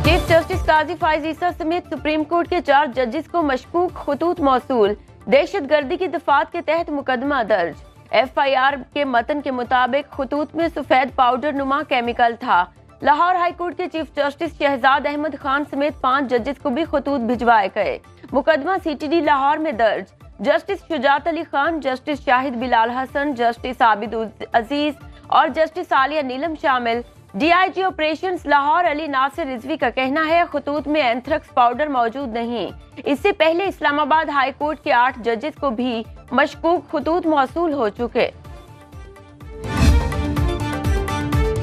Chief justice काजी फाइज ईसा समेत supreme court के 4 जजेस को मशकूक खतूत मौसूल, दहशतगर्दी की दफात के तहत मुकदमा दर्ज। FIR के मतन के मुताबिक खतूत में सफेद पाउडर नुमा केमिकल था। लाहौर हाई कोर्ट के चीफ जस्टिस शहजाद अहमद खान समेत 5 जजेस को भी खतूत भिजवाए गए। मुकदमा CTD लाहौर में दर्ज। Justice Shujat Ali Khan, justice Shahid Bilal Hassan, justice Abid Aziz और जस्टिस आलिया नीलम शामिल। DIG ऑपरेशंस लाहौर अली नासिर रिजवी का कहना है खतूत में एंथ्रक्स पाउडर मौजूद नहीं। इससे पहले इस्लामाबाद हाई कोर्ट के 8 जजेस को भी मशकूक खतूत मौसूल हो चुके।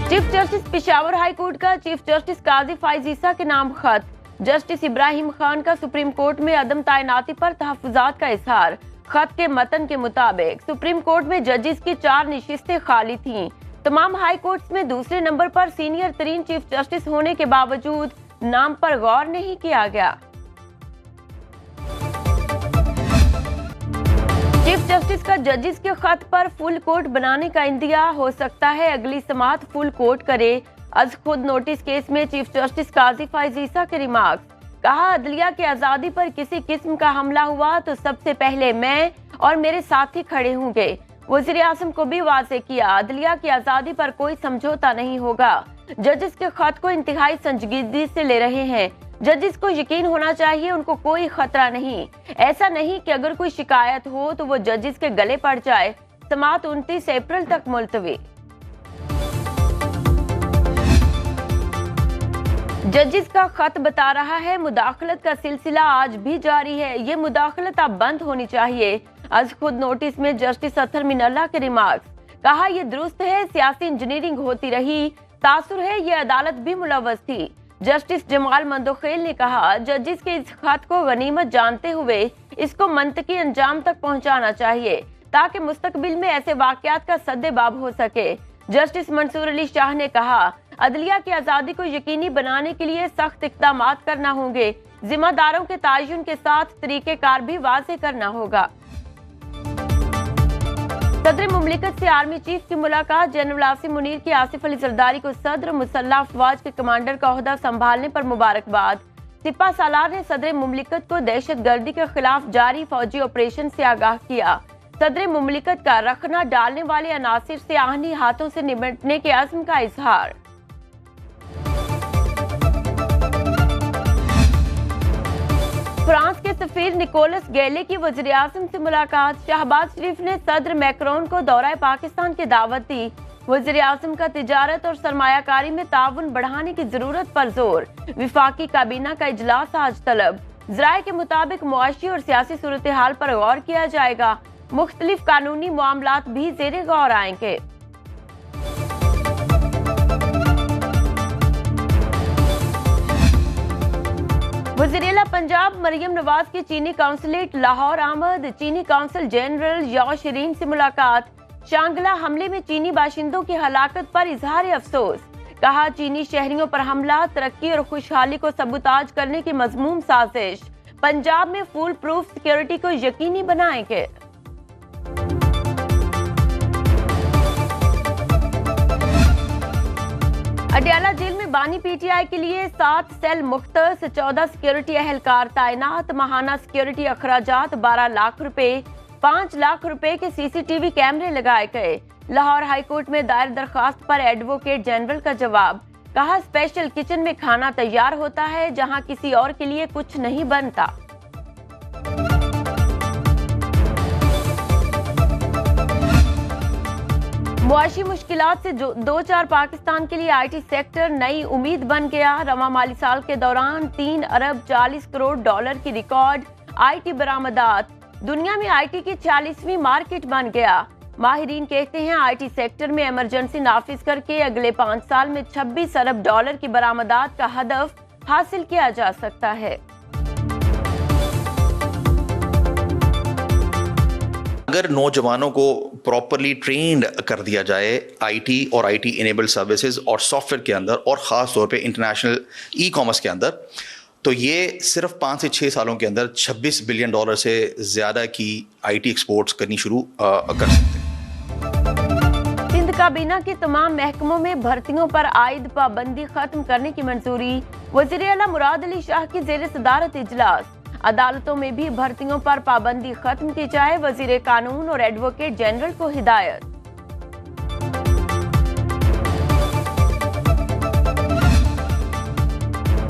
Chief justice Peshawar high court का चीफ जस्टिस काजी फाइज ईसा के नाम खत। जस्टिस इब्राहिम खान का सुप्रीम कोर्ट में अदम तैनाती पर तहफ्फुजात का इजहार। खत के मतन के मुताबिक सुप्रीम कोर्ट में जजेस की 4 नशिस्तें खाली थीं। तमाम हाई कोर्ट्स में दूसरे नंबर पर सीनियर तरीन चीफ जस्टिस होने के बावजूद नाम पर गौर नहीं किया गया। चीफ जस्टिस का जजेस के खत पर फुल कोर्ट बनाने का इंदिया, हो सकता है अगली समात फुल कोर्ट करे। अज खुद नोटिस केस में चीफ जस्टिस काजी फाइज ईसा के रिमार्क्स। कहा, अदलिया की आजादी पर किसी किस्म का हमला हुआ तो सबसे पहले मैं और मेरे साथी खड़े होंगे। वज़ीर आज़म को भी वाज़े किया, अदलिया की आजादी पर कोई समझौता नहीं होगा। जजेस के खत को इंतहाई संजीदगी से ले रहे हैं। जजेस को यकीन होना चाहिए उनको कोई खतरा नहीं। ऐसा नहीं कि अगर कोई शिकायत हो तो वो जजेस के गले पड़ जाए। समात 29 अप्रैल तक मुलतवी। जजेस का खत बता रहा है मुदाखलत का सिलसिला आज भी जारी है। ये मुदाखलत अब बंद होनी चाहिए। आज खुद नोटिस में जस्टिस अतर मिनल्ला के रिमार्क्स। कहा, यह दुरुस्त है, सियासी इंजीनियरिंग होती रही, तासुर है ये अदालत भी मुलव्वस थी। जस्टिस जमाल मंदोखेल ने कहा, जजेस के इस खत को गनीमत जानते हुए इसको मंतकी अंजाम तक पहुंचाना चाहिए ताकि मुस्तकबिल में ऐसे वाकयात का सद्देबाब हो सके। जस्टिस मंसूर अली शाह ने कहा, अदलिया की आजादी को यकीनी बनाने के लिए सख्त इक़दामात करना होंगे। जिम्मेदारों के तयन के साथ तरीक़ेकार भी वाज़ेह करना होगा। सदर मुमलिकत से आर्मी चीफ की मुलाकात। जनरल आसिम मुनीर की आसिफ अली जरदारी को सदर मुसल्लह अफवाज के कमांडर का ओहदा संभालने पर मुबारकबाद। सिपा सालार ने सदर मुमलिकत को दहशतगर्दी के खिलाफ जारी फौजी ऑपरेशन से आगाह किया। सदर मुमलिकत का रखना डालने वाले अनासिर से आहनी हाथों से निपटने के अज़्म का इजहार। फ्रांस के सफीर निकोलस गैले की वज़ीर आज़म से मुलाकात। शहबाज शरीफ ने सदर मैक्रोन को दौरा पाकिस्तान की दावत दी। वज़ीर आज़म का तिजारत और सरमायाकारी में ताउन बढ़ाने की जरूरत पर जोर। विफाकी काबीना का इजलास आज तलब। ज़राए के मुताबिक मुआशी और सियासी सूरत हाल पर गौर किया जाएगा। मुख्तलिफ कानूनी मामलात भी ज़ेरे गौर आएंगे। वज़ीर-ए-आला पंजाब मरियम नवाज की चीनी काउंसलेट लाहौर आमद। चीनी काउंसिल जनरल याओ शरीन से मुलाकात। शांगला हमले में चीनी बाशिंदों की हलाकत पर इजहार अफसोस। कहा, चीनी शहरियों पर हमला तरक्की और खुशहाली को सबूताज करने की मज़मूम साजिश। पंजाब में फुल प्रूफ सिक्योरिटी को यकीनी बनाएंगे। अडयाला जेल में बानी PTI के लिए 7 सेल मुख्तस, 14 सिक्योरिटी अहलकार तैनात। महाना सिक्योरिटी अखराजात 12 लाख रुपए, 5 लाख रुपए के CCTV कैमरे लगाए गए। लाहौर हाई कोर्ट में दायर दरखास्त पर एडवोकेट जनरल का जवाब। कहा, स्पेशल किचन में खाना तैयार होता है जहां किसी और के लिए कुछ नहीं बनता। मुआशी मुश्किलात से 2-4 पाकिस्तान के लिए IT सेक्टर नई उम्मीद बन गया। रवा माली साल के दौरान 3 अरब 40 करोड़ डॉलर की रिकॉर्ड IT बरामदात। दुनिया में IT की 40वीं मार्केट बन गया। माहिरीन कहते हैं IT सेक्टर में इमरजेंसी नाफिज करके अगले 5 साल में 26 अरब डॉलर की बरामदात का हदफ हासिल किया जा सकता है। अगर नौजवानों को प्रॉपरली ट्रेंड कर दिया जाए IT और IT इनेबल्ड सर्विसेज और सॉफ्टवेयर के अंदर और ख़ास तौर पे इंटरनेशनल ई-कॉमर्स के अंदर, तो ये सिर्फ 5 से 6 सालों के अंदर $26 बिलियन से ज़्यादा की IT एक्सपोर्ट्स करनी शुरू कर सकते हैं। काबीना के तमाम महकमों में भर्तियों पर आयद पाबंदी खत्म करने की मंजूरी। वज़ीर आला मुराद अली शाह की ज़ेर सदारत इजलास। अदालतों में भी भर्तियों पर पाबंदी खत्म की जाए, वज़ीर कानून और एडवोकेट जनरल को हिदायत।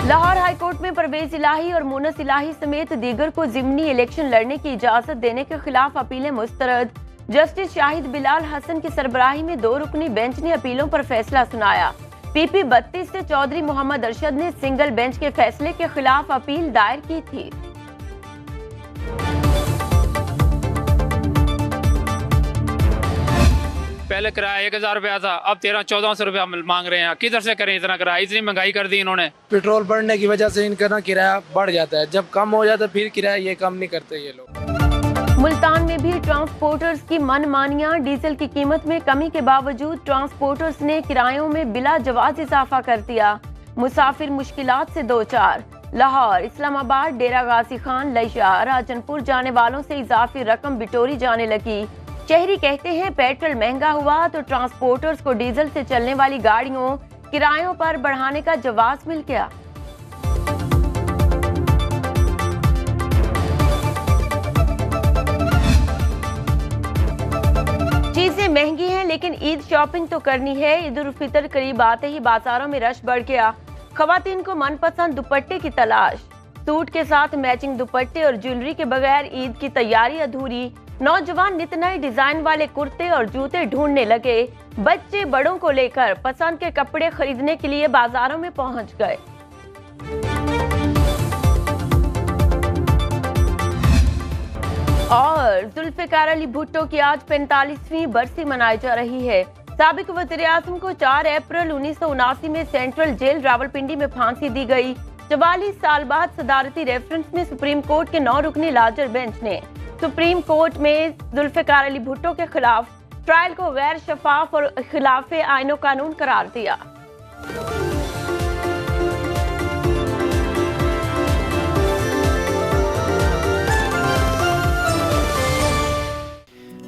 लाहौर हाईकोर्ट में परवेज इलाही और मुनस इलाही समेत दीगर को ज़िमनी इलेक्शन लड़ने की इजाजत देने के खिलाफ अपीलें मुस्तरद। जस्टिस शाहिद बिलाल हसन की सरबराही में 2 रुकनी बेंच ने अपीलों पर फैसला सुनाया। पीपी 32 से चौधरी मोहम्मद अरशद ने सिंगल बेंच के फैसले के खिलाफ अपील दायर की थी। पहले किराया 1000 रुपया था, अब 1300-1400 रुपया मांग रहे हैं। किधर से करें इतना किराया? इतनी महंगाई कर दी इन्होंने। पेट्रोल बढ़ने की वजह से इनका ना किराया बढ़ जाता है, जब कम हो जाता है फिर किराया ये कम नहीं करते ये लोग। मुल्तान में भी ट्रांसपोर्टर्स की मनमानियां। डीजल की कीमत में कमी के बावजूद ट्रांसपोर्टर्स ने किरायों में बिला जवाज इजाफा कर दिया। मुसाफिर मुश्किलात से दो चार। लाहौर, इस्लामाबाद, डेरा गाजी खान, लैशा, राजनपुर जाने वालों से इजाफी रकम बिटोरी जाने लगी। शहरी कहते हैं पेट्रोल महंगा हुआ तो ट्रांसपोर्टर्स को डीजल से चलने वाली गाड़ियों किरायों पर बढ़ाने का जवाब मिल गया। चीजें महंगी हैं लेकिन ईद शॉपिंग तो करनी है। ईद उल फितर करीब आते ही बाजारों में रश बढ़ गया। खवातीन को मनपसंद दुपट्टे की तलाश। सूट के साथ मैचिंग दुपट्टे और ज्वेलरी के बगैर ईद की तैयारी अधूरी। नौजवान नित नए डिजाइन वाले कुर्ते और जूते ढूंढने लगे। बच्चे बड़ों को लेकर पसंद के कपड़े खरीदने के लिए बाजारों में पहुंच गए। और जुल्फिकार अली भुट्टो की आज 45वीं बरसी मनाई जा रही है। साबिक वज़ीर आज़म को 4 अप्रैल 1979 में सेंट्रल जेल रावलपिंडी में फांसी दी गई। 44 साल बाद सदारती रेफरेंस में सुप्रीम कोर्ट के 9 रुकनी लार्जर बेंच ने सुप्रीम कोर्ट में जुल्फिकार अली भुट्टो के खिलाफ ट्रायल को गैर शफाफ और खिलाफ आईनो कानून करार दिया।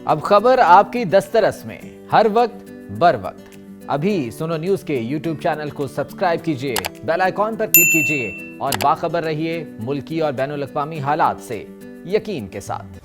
अब खबर आपकी दस्तरस में, हर वक्त बर वक्त। अभी सुनो न्यूज के YouTube चैनल को सब्सक्राइब कीजिए, बेल आइकॉन पर क्लिक कीजिए और बाखबर रहिए मुल्की और बैनुल अक़वामी हालात से यकीन के साथ।